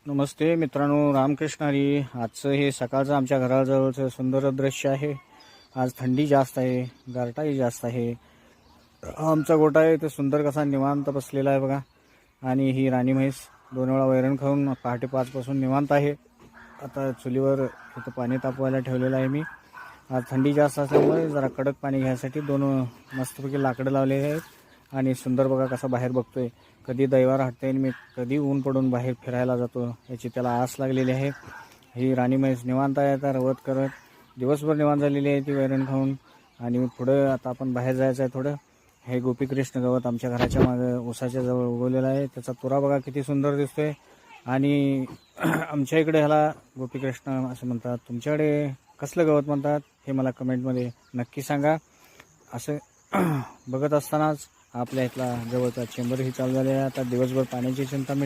नमस्ते मित्रांनो, रामकृष्ण हरी. आजचं हे सकाळचं आमच्या घराजवळचं सुंदर दृश्य आहे. आज थंडी जास्त आहे, गारठाही जास्त आहे. आमचा गोठा आहे ते सुंदर कसा निवांत बसलेला आहे बघा. आणि ही राणी म्हैस 2 वेळा वैरण खाऊन पहाटे 5 पासून निवांत आहे. आता चुलीवर इथं पाणी तापवायला ठेवलेलं आहे मी. आज थंडी जास्त असल्यामुळे जरा कडक पाणी घ्यायसाठी 2 मस्तपैकी लाकडं लावलेले आहेत. आणि सुंदर बघा कसा बाहेर बघतोय. कधी दैवार हटते आणि मी कधी ऊन पडून बाहेर फिरायला जातो याची त्याला आस लागलेली आहे. ही राणी म्हैस निवांत आहे, आता रवत करत दिवसभर निवांत झालेली आहे ती वैरण खाऊन. आणि पुढं आता आपण बाहेर जायचं आहे थोडं. हे गोपीकृष्ण गवत आमच्या घराच्या मागे उसाच्या जवळ उगवलेला आहे. त्याचा तुरा बघा किती सुंदर दिसतोय. आणि आमच्या इकडे ह्याला गोपीकृष्ण असं म्हणतात. तुमच्याकडे कसलं गवत म्हणतात हे मला कमेंटमध्ये नक्की सांगा. असं बघत असतानाच आपल्या इथला जवळचा चेंबरही चालू झाले आहे. आता दिवसभर पाण्याची चिंता